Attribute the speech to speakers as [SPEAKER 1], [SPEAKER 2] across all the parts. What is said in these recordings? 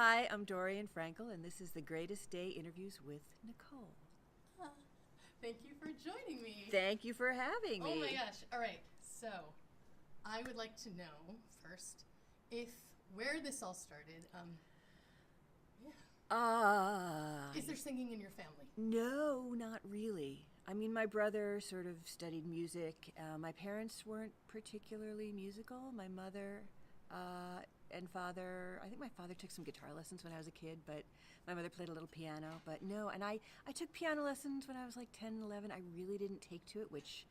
[SPEAKER 1] Hi, I'm Dorian Frankel, and this is the Greatest Day Interviews with Nicole.
[SPEAKER 2] Ah, Thank you for joining me.
[SPEAKER 1] Thank you for having me.
[SPEAKER 2] Oh my gosh. All right. So, I would like to know first if where this all started. Yeah. Is there singing in your family?
[SPEAKER 1] No, not really. I mean, my brother sort of studied music. My parents weren't particularly musical. My mother and father, I think my father took some guitar lessons when I was a kid, but my mother played a little piano. But no, and I took piano lessons when I was like 10, 11. I really didn't take to it, which,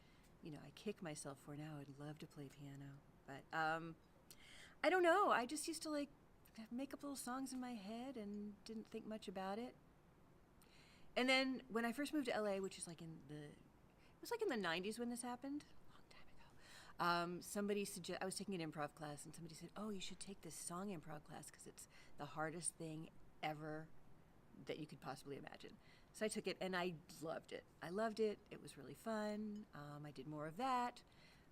[SPEAKER 1] I kick myself for now. I'd love to play piano. But I don't know. I just used to like make up little songs in my head and didn't think much about it. And then when I first moved to LA, which is like it was like in the 90s when this happened, a long time ago. I was taking an improv class, and somebody said, "Oh, you should take this song improv class because it's the hardest thing ever that you could possibly imagine." So I took it, and I loved it. I loved it. It was really fun. I did more of that.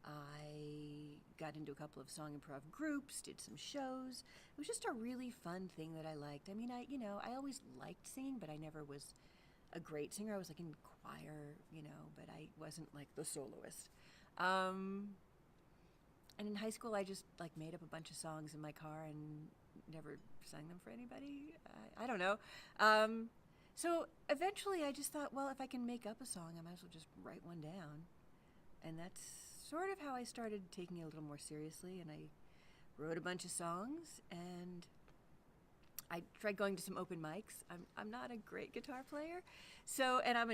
[SPEAKER 1] I got into a couple of song improv groups, did some shows. It was just a really fun thing that I liked. I mean, I always liked singing, but I never was a great singer. I was like in choir, but I wasn't like the soloist. Um, and in high school, I just like made up a bunch of songs in my car and never sang them for anybody. I don't know. So eventually, I just thought, well, if I can make up a song, I might as well just write one down. And that's sort of how I started taking it a little more seriously. And I wrote a bunch of songs, and I tried going to some open mics. I'm not a great guitar player. So, and I'm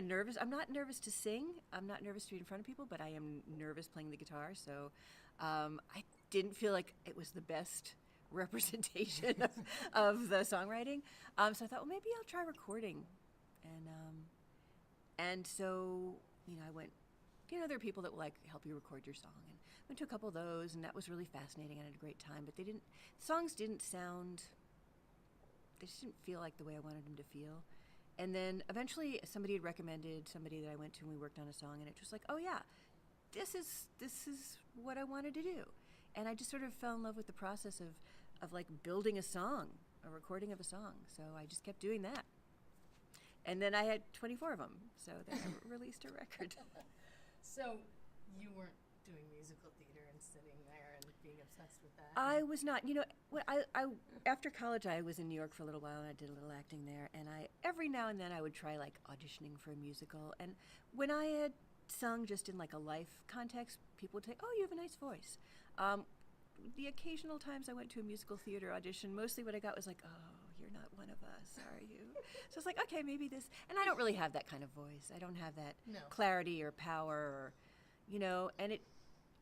[SPEAKER 1] not nervous to sing. I'm not nervous to be in front of people, but I am nervous playing the guitar. So I didn't feel like it was the best representation of the songwriting. So I thought, well, maybe I'll try recording. And so, I went, there are people that will like help you record your song, and went to a couple of those, and that was really fascinating. I had a great time, but songs didn't sound, they just didn't feel like the way I wanted them to feel. And then eventually somebody had recommended somebody that I went to, and we worked on a song, and it was like, oh yeah, this is what I wanted to do. And I just sort of fell in love with the process of like building a song, a recording of a song. So I just kept doing that. And then I had 24 of them. So then I released a record.
[SPEAKER 2] So, you weren't doing musical theater and sitting there and being obsessed with that?
[SPEAKER 1] I was not. I after college I was in New York for a little while, and I did a little acting there. And I every now and then I would try like auditioning for a musical. And when I had sung just in like a life context, people would say, "Oh, you have a nice voice." The occasional times I went to a musical theater audition, mostly what I got was like, "Oh, you're not one of us, are you?" So it's like, okay, maybe this. And I don't really have that kind of voice. I don't have that
[SPEAKER 2] No.
[SPEAKER 1] clarity or power, And it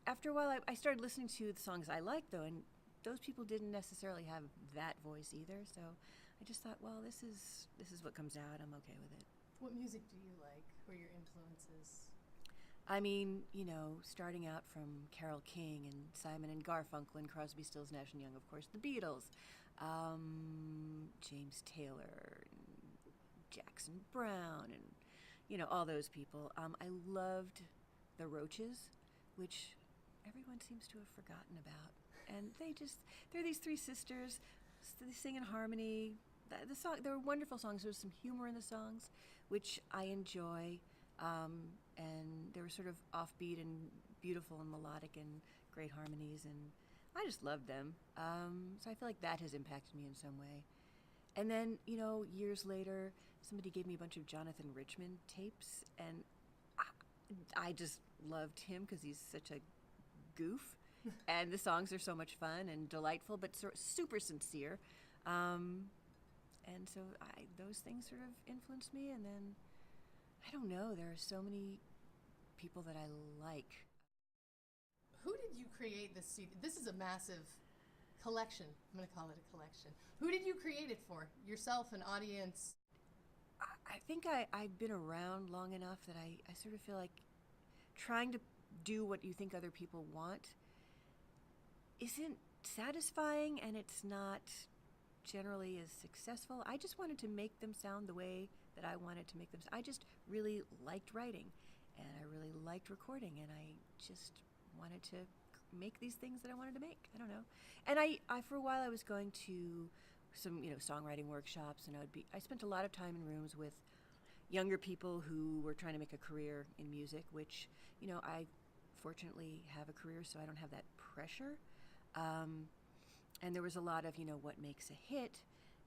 [SPEAKER 1] after a while, I started listening to the songs I liked, though, and those people didn't necessarily have that voice either. So I just thought, well, this is what comes out. I'm okay with it.
[SPEAKER 2] What music do you like? Who are your influences?
[SPEAKER 1] I mean, starting out from Carole King and Simon and Garfunkel and Crosby, Stills, Nash and Young, of course, the Beatles, James Taylor, and Jackson Brown, and all those people. I loved the Roaches, which everyone seems to have forgotten about. And they're these three sisters. They sing in harmony. The song, there were wonderful songs. There was some humor in the songs, which I enjoy. And they were sort of offbeat and beautiful and melodic and great harmonies. And I just loved them. So I feel like that has impacted me in some way. And then, years later, somebody gave me a bunch of Jonathan Richman tapes, and I just loved him because he's such a goof, and the songs are so much fun and delightful, but super sincere. And so those things sort of influenced me. And then I don't know. There are so many people that I like.
[SPEAKER 2] Who did you create this CD? This is a massive collection. I'm going to call it a collection. Who did you create it for? Yourself, an audience?
[SPEAKER 1] I think I've been around long enough that I sort of feel like trying to do what you think other people want isn't satisfying, and it's not generally as successful. I just wanted to make them sound the way that I wanted to make them. I just really liked writing, and I really liked recording, and I just wanted to make these things that I wanted to make. I don't know. And I for a while I was going to some, songwriting workshops, and I spent a lot of time in rooms with younger people who were trying to make a career in music, which, I fortunately have a career, so I don't have that pressure. And there was a lot of, what makes a hit,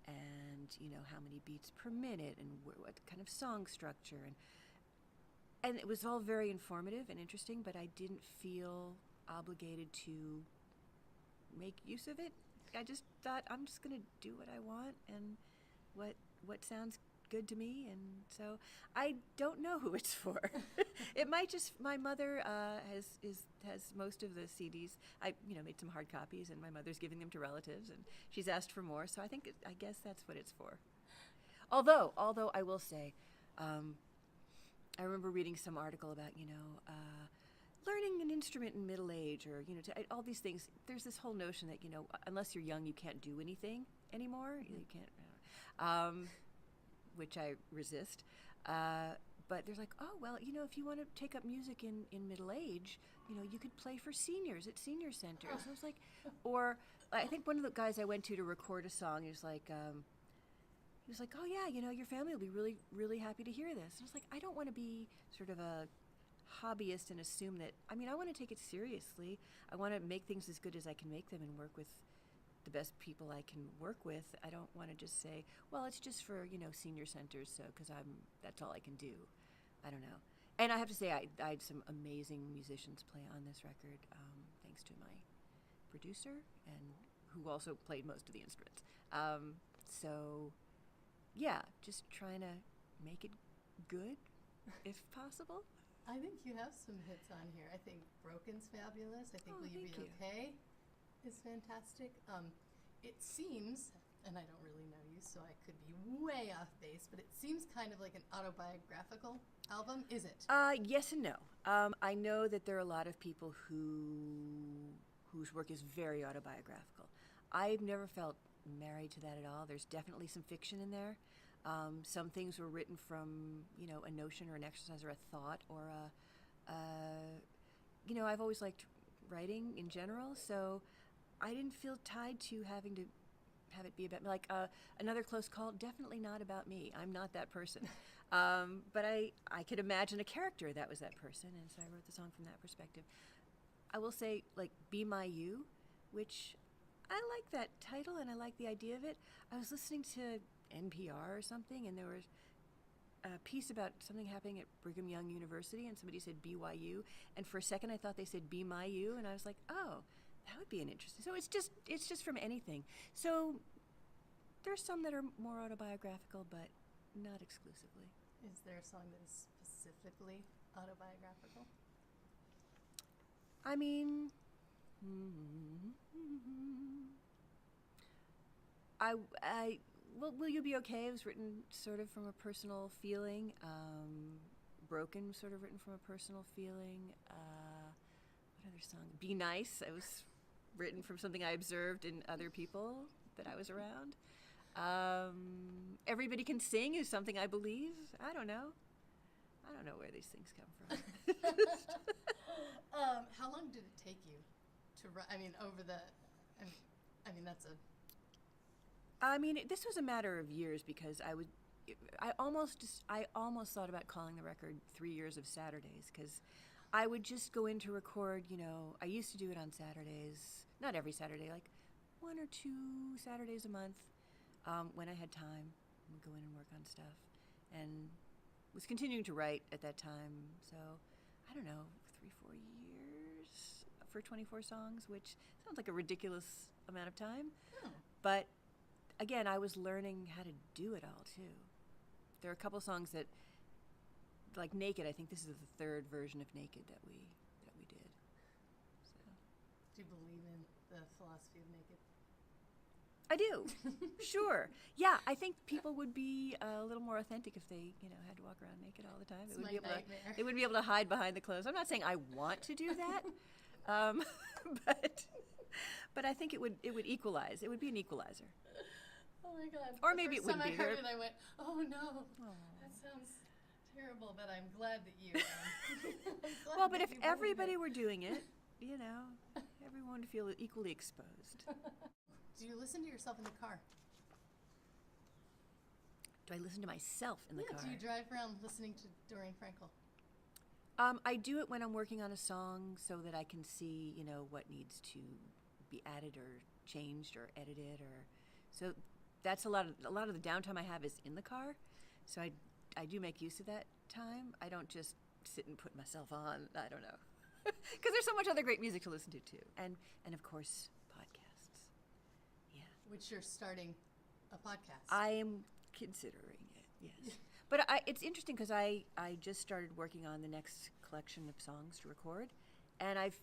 [SPEAKER 1] and, how many beats per minute, and what kind of song structure, and it was all very informative and interesting, but I didn't feel obligated to make use of it. I just thought, I'm just going to do what I want and what sounds good to me, and so I don't know who it's for. It might just, my mother has most of the CDs. I made some hard copies, and my mother's giving them to relatives, and she's asked for more, so I guess that's what it's for. Although I will say, I remember reading some article about learning an instrument in middle age, or all these things. There's this whole notion that unless you're young, you can't do anything anymore. You can't. Which I resist. But there's like, oh, well, if you want to take up music in middle age, you could play for seniors at senior centers. I was like, or I think one of the guys I went to record a song, he was like, oh yeah, your family will be really, really happy to hear this. And I was like, I don't want to be sort of a hobbyist and assume that, I want to take it seriously. I want to make things as good as I can make them and work with the best people I can work with. I don't want to just say, well, it's just for, senior centers, so, because that's all I can do. I don't know. And I have to say, I had some amazing musicians play on this record, thanks to my producer, and who also played most of the instruments. So, yeah, just trying to make it good, if possible.
[SPEAKER 2] I think you have some hits on here. I think Broken's fabulous. I think Will You Be Okay is fantastic. It seems, and I don't really know you, so I could be way off base, but it seems kind of like an autobiographical album. Is it?
[SPEAKER 1] Yes and no. I know that there are a lot of people whose work is very autobiographical. I've never felt married to that at all. There's definitely some fiction in there. Some things were written from, a notion or an exercise or a thought or I've always liked writing in general, so I didn't feel tied to having to have it be about me. Like Another Close Call, definitely not about me. I'm not that person. But I could imagine a character that was that person, and so I wrote the song from that perspective. I will say, like, Be My You, which I like that title and I like the idea of it. I was listening to NPR or something, and there was a piece about something happening at Brigham Young University, and somebody said BYU, and for a second I thought they said Be My You, and I was like, oh, that would be an interesting. So it's just from anything. So there's some that are more autobiographical, but not exclusively.
[SPEAKER 2] Is there a song that is specifically autobiographical?
[SPEAKER 1] Will You Be Okay? It was written sort of from a personal feeling. Broken was sort of written from a personal feeling. What other song? Be Nice. It was written from something I observed in other people that I was around. Everybody Can Sing is something I believe. I don't know where these things come from.
[SPEAKER 2] How long did it take you to write?
[SPEAKER 1] This was a matter of years, because I almost thought about calling the record 3 Years of Saturdays, because I would just go in to record, I used to do it on Saturdays, not every Saturday, like 1 or 2 Saturdays a month, when I had time. I would go in and work on stuff, and was continuing to write at that time, so I don't know, 3-4 years for 24 songs, which sounds like a ridiculous amount of time. But again, I was learning how to do it all too. There are a couple songs that, like Naked, I think this is the 3rd version of Naked that we did. So.
[SPEAKER 2] Do you believe in the philosophy of naked?
[SPEAKER 1] I do. Sure. Yeah, I think people would be a little more authentic if they, had to walk around naked all the time.
[SPEAKER 2] It's my nightmare.
[SPEAKER 1] They wouldn't be able to hide behind the clothes. I'm not saying I want to do that, but I think it would equalize. It would be an equalizer.
[SPEAKER 2] Oh my God.
[SPEAKER 1] Or maybe it wouldn't be.
[SPEAKER 2] The first time I heard it, I went, oh no, that sounds terrible, but I'm glad that you
[SPEAKER 1] Well, but if everybody were doing it, everyone would feel equally exposed.
[SPEAKER 2] Do you listen to yourself in the car?
[SPEAKER 1] Do I listen to myself in the car?
[SPEAKER 2] Do you drive around listening to Dorian Frankel?
[SPEAKER 1] I do it when I'm working on a song so that I can see, what needs to be added or changed or edited, or so that's a lot of the downtime I have is in the car. So I do make use of that time. I don't just sit and put myself on. I don't know. Because there's so much other great music to listen to too. And of course, podcasts. Yeah.
[SPEAKER 2] Which you're starting a podcast.
[SPEAKER 1] I am considering it, yes. But it's interesting because I just started working on the next collection of songs to record, and I've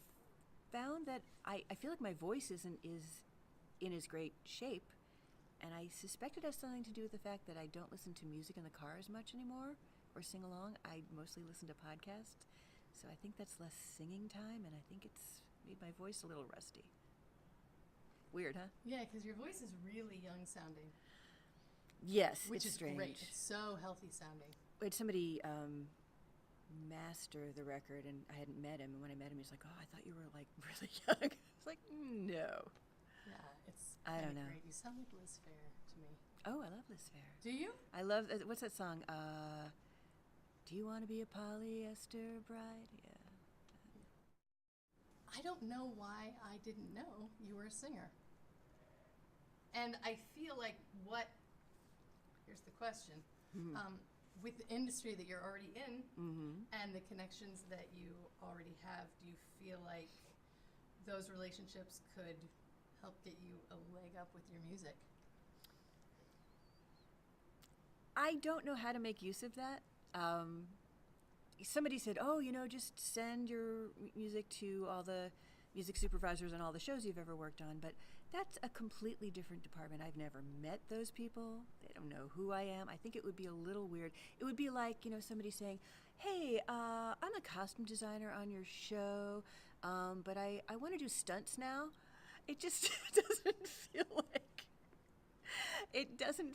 [SPEAKER 1] found that I feel like my voice isn't in as great shape, and I suspect it has something to do with the fact that I don't listen to music in the car as much anymore or sing along. I mostly listen to podcasts, so I think that's less singing time, and I think it's made my voice a little rusty. Weird, huh?
[SPEAKER 2] Yeah, because your voice is really young sounding.
[SPEAKER 1] Yes,
[SPEAKER 2] which
[SPEAKER 1] it's
[SPEAKER 2] is
[SPEAKER 1] strange.
[SPEAKER 2] Great. It's so healthy sounding.
[SPEAKER 1] We had somebody master the record, and I hadn't met him. And when I met him, he was like, "Oh, I thought you were like really young." I was like, "No."
[SPEAKER 2] Yeah, it's.
[SPEAKER 1] I don't know.
[SPEAKER 2] Great. You sound like Liz Phair to me.
[SPEAKER 1] Oh, I love Liz Phair.
[SPEAKER 2] Do you?
[SPEAKER 1] I love what's that song? Do you want to be a polyester bride? Yeah.
[SPEAKER 2] I don't know why I didn't know you were a singer. And I feel like here's the question.
[SPEAKER 1] Mm-hmm.
[SPEAKER 2] With the industry that you're already in
[SPEAKER 1] Mm-hmm.
[SPEAKER 2] and the connections that you already have, do you feel like those relationships could help get you a leg up with your music?
[SPEAKER 1] I don't know how to make use of that. Somebody said, "Oh, just send your music to all the music supervisors on all the shows you've ever worked on." But that's a completely different department. I've never met those people. They don't know who I am. I think it would be a little weird. It would be like, somebody saying, "Hey, I'm a costume designer on your show, but I want to do stunts now." It just doesn't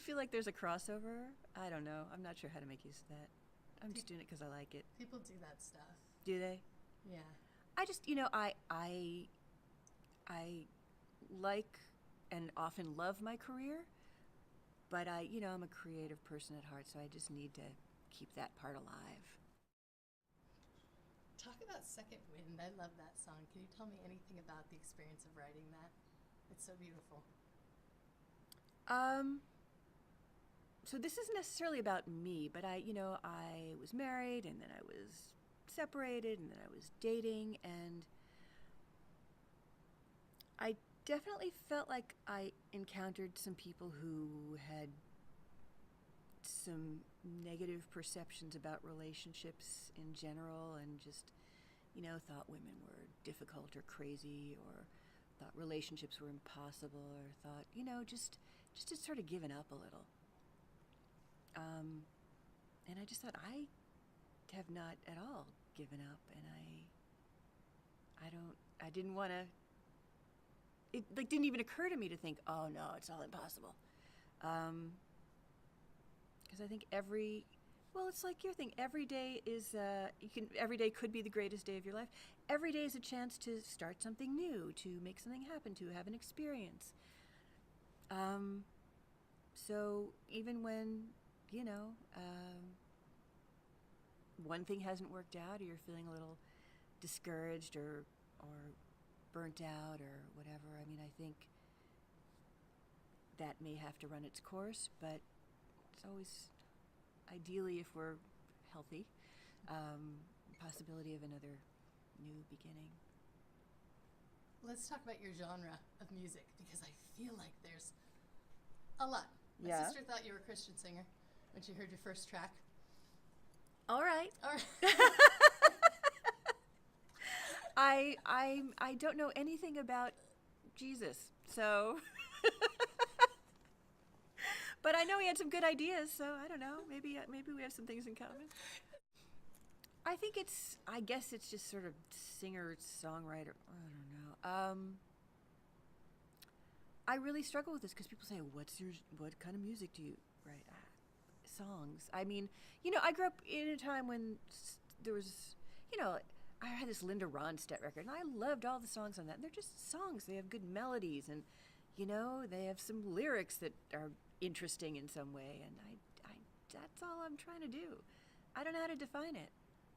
[SPEAKER 1] feel like there's a crossover. I don't know. I'm not sure how to make use of that. I'm just doing it because I like it.
[SPEAKER 2] People do that stuff.
[SPEAKER 1] Do they?
[SPEAKER 2] Yeah.
[SPEAKER 1] I just, I like and often love my career, but I'm a creative person at heart, so I just need to keep that part alive.
[SPEAKER 2] Talk about Second Wind. I love that song. Can you tell me anything about the experience of writing that? It's so beautiful.
[SPEAKER 1] So this isn't necessarily about me, but I was married, and then I was separated, and then I was dating, and I definitely felt like I encountered some people who had some negative perceptions about relationships in general, and just, thought women were difficult or crazy, or thought relationships were impossible, or thought, just had sort of given up a little. And I just thought, I have not at all given up, and I didn't want to, it didn't even occur to me to think, oh no, it's all impossible. Because I think it's like your thing, every day is, every day could be the greatest day of your life. Every day is a chance to start something new, to make something happen, to have an experience. So even when, one thing hasn't worked out, or you're feeling a little discouraged or burnt out or whatever, I think that may have to run its course, but it's always, ideally, if we're healthy, possibility of another new beginning.
[SPEAKER 2] Let's talk about your genre of music, because I feel like there's a lot. My sister thought you were a Christian singer when she heard your first track.
[SPEAKER 1] All right. I don't know anything about Jesus, so. But I know he had some good ideas, so I don't know. Maybe we have some things in common. I guess it's just sort of singer-songwriter. I don't know. I really struggle with this because people say, what kind of music do you write? Songs. I grew up in a time when there was, I had this Linda Ronstadt record, and I loved all the songs on that. And they're just songs. They have good melodies, and, they have some lyrics that are interesting in some way. And I that's all I'm trying to do. I don't know how to define it,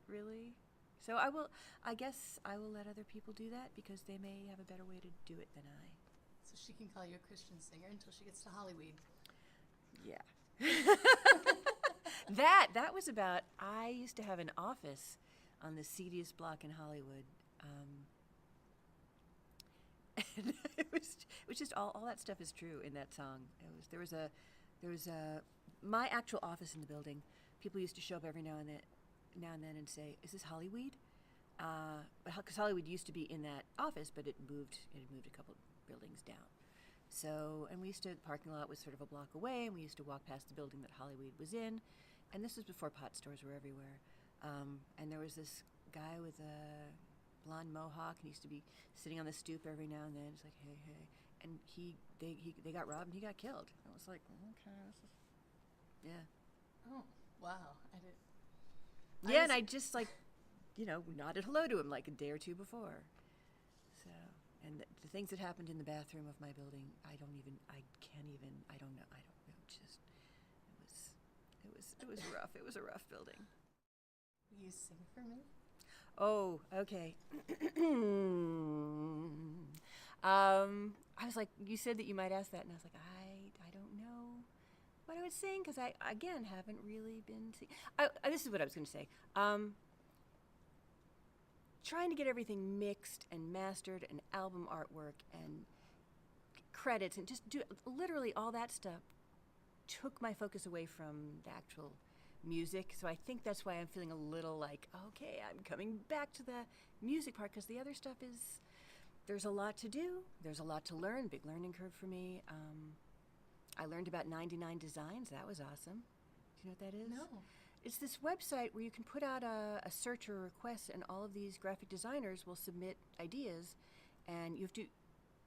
[SPEAKER 1] really. So I guess I will let other people do that because they may have a better way to do it than I.
[SPEAKER 2] So she can call you a Christian singer until she gets to Hollywood.
[SPEAKER 1] Yeah. That was about, I used to have an office on the seediest block in Hollywood. And it was just all that stuff is true in that song. There was my actual office in the building. People used to show up every now and then and say, "Is this Hollywood?" Because Hollywood used to be in that office, but it had moved a couple buildings down. So, and the parking lot was sort of a block away, and we used to walk past the building that Hollywood was in. And this was before pot stores were everywhere. And there was this guy with a blonde mohawk, and he used to be sitting on the stoop every now and then. It's like, hey. And they got robbed, and he got killed. I was like, okay, this is, yeah.
[SPEAKER 2] Oh, wow. I did.
[SPEAKER 1] Yeah, and I just nodded hello to him like a day or two before. So, and the things that happened in the bathroom of my building, I don't know. Just, it was rough. It was a rough building.
[SPEAKER 2] Will you sing for me?
[SPEAKER 1] Oh, okay. I was like, you said that you might ask that, and I was like, I don't know what I would sing, because I, again, haven't really been this is what I was going to say. Trying to get everything mixed and mastered and album artwork and credits and just do literally all that stuff took my focus away from the actual music. So I think that's why I'm feeling a little like, okay, I'm coming back to the music part, because the other stuff is, there's a lot to do. There's a lot to learn, big learning curve for me. I learned about 99 Designs. That was awesome. Do you know what that is?
[SPEAKER 2] No.
[SPEAKER 1] It's this website where you can put out a search or a request, and all of these graphic designers will submit ideas, and you have to,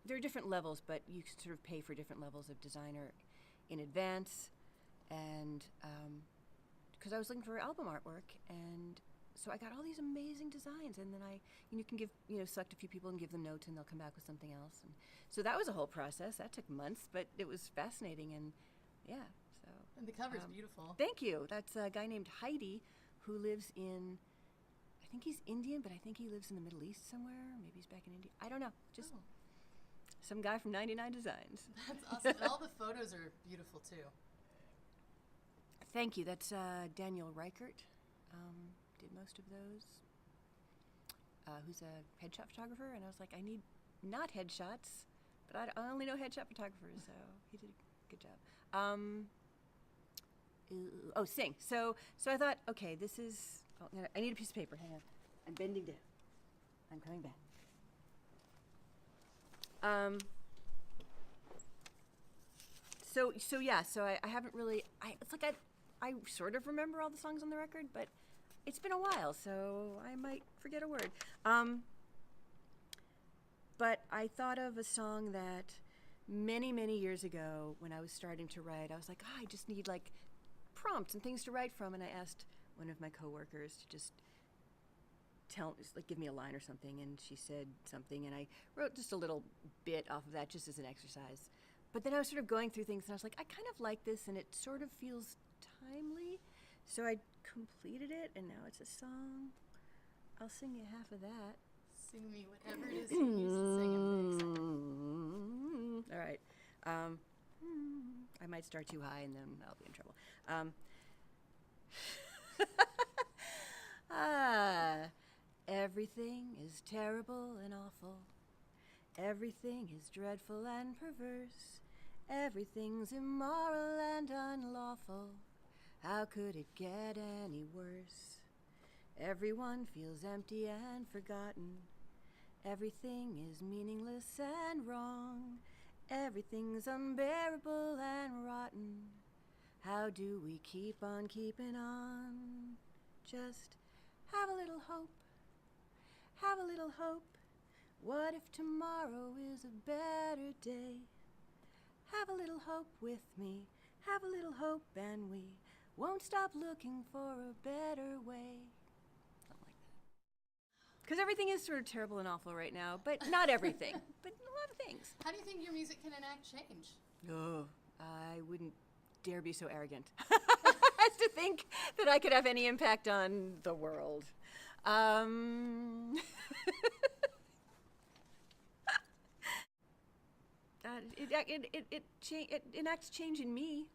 [SPEAKER 1] there are different levels, but you can sort of pay for different levels of designer in advance. And because I was looking for album artwork, and so I got all these amazing designs, and then you can give, select a few people and give them notes, and they'll come back with something else. And so that was a whole process. That took months, but it was fascinating, and yeah. So.
[SPEAKER 2] And the cover's beautiful.
[SPEAKER 1] Thank you. That's a guy named Heidi who lives in, I think he's Indian, but I think he lives in the Middle East somewhere. Maybe he's back in India. I don't know. Just some guy from 99 Designs.
[SPEAKER 2] That's awesome. And all the photos are beautiful, too.
[SPEAKER 1] Thank you. That's Daniel Reichert. Did most of those. Who's a headshot photographer, and I was like, I need not headshots, but I only know headshot photographers, so he did a good job. Sing. So I thought, okay, this is. I need a piece of paper. Hang on. I'm bending down. I'm coming back. So I haven't really. It's like I sort of remember all the songs on the record, but it's been a while, so I might forget a word. But I thought of a song that many, many years ago, when I was starting to write, I was like, I just need like prompts and things to write from, and I asked one of my coworkers to just give me a line or something, and she said something, and I wrote just a little bit off of that just as an exercise. But then I was sort of going through things, and I was like, I kind of like this, and it sort of feels timely. So I completed it, and now it's a song. I'll sing you half of that.
[SPEAKER 2] Sing me whatever it is you used to sing. I'm very excited.
[SPEAKER 1] All right. I might start too high, and then I'll be in trouble. Everything is terrible and awful. Everything is dreadful and perverse. Everything's immoral and unlawful. How could it get any worse? Everyone feels empty and forgotten. Everything is meaningless and wrong. Everything's unbearable and rotten. How do we keep on keeping on? Just have a little hope. Have a little hope. What if tomorrow is a better day? Have a little hope with me. Have a little hope, and we won't stop looking for a better way. Something like that. Because everything is sort of terrible and awful right now, but not everything, but a lot of things.
[SPEAKER 2] How do you think your music can enact change?
[SPEAKER 1] Oh, I wouldn't dare be so arrogant to think that I could have any impact on the world. It enacts change in me,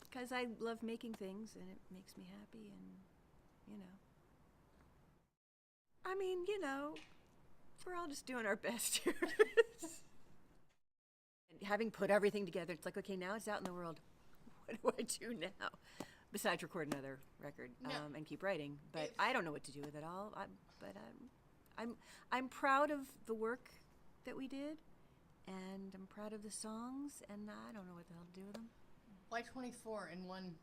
[SPEAKER 1] because I love making things and it makes me happy, and I mean, we're all just doing our best here. And having put everything together, it's like, okay, now it's out in the world. What do I do now? Besides record another record and keep writing, but I don't know what to do with it all. I'm proud of the work that we did, and I'm proud of the songs, and I don't know what the hell to do with them.
[SPEAKER 2] Why 24 in one?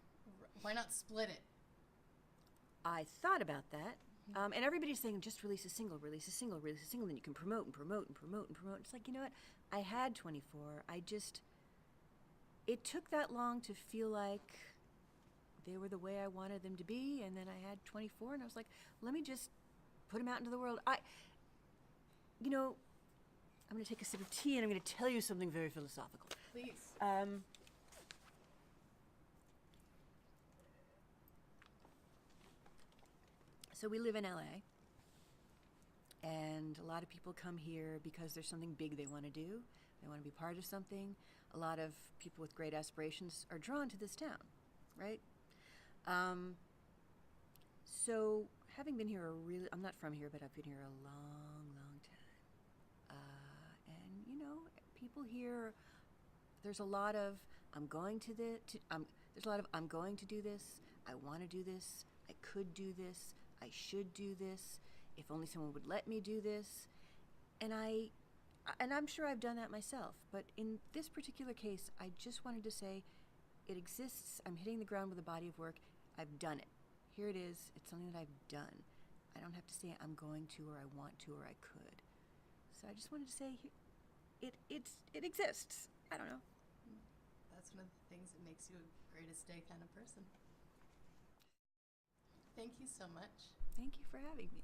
[SPEAKER 2] Why not split it?
[SPEAKER 1] I thought about that, and everybody's saying just release a single, release a single, release a single, then you can promote and promote and promote and promote. It's like, you know what? I had 24. It took that long to feel like they were the way I wanted them to be, and then I had 24, and I was like, let me just put them out into the world. I'm going to take a sip of tea, and I'm going to tell you something very philosophical.
[SPEAKER 2] Please.
[SPEAKER 1] So we live in LA, and a lot of people come here because there's something big they want to do. They want to be part of something. A lot of people with great aspirations are drawn to this town, right? So having been here I'm not from here, but I've been here a long, long time. And people here, there's a lot of I'm going to do this. I want to do this. I could do this. I should do this. If only someone would let me do this. And I'm sure I've done that myself. But in this particular case, I just wanted to say it exists. I'm hitting the ground with a body of work. I've done it. Here it is. It's something that I've done. I don't have to say I'm going to, or I want to, or I could. So I just wanted to say it exists. I don't know.
[SPEAKER 2] That's one of the things that makes you a greatest day kind of person. Thank you so much.
[SPEAKER 1] Thank you for having me.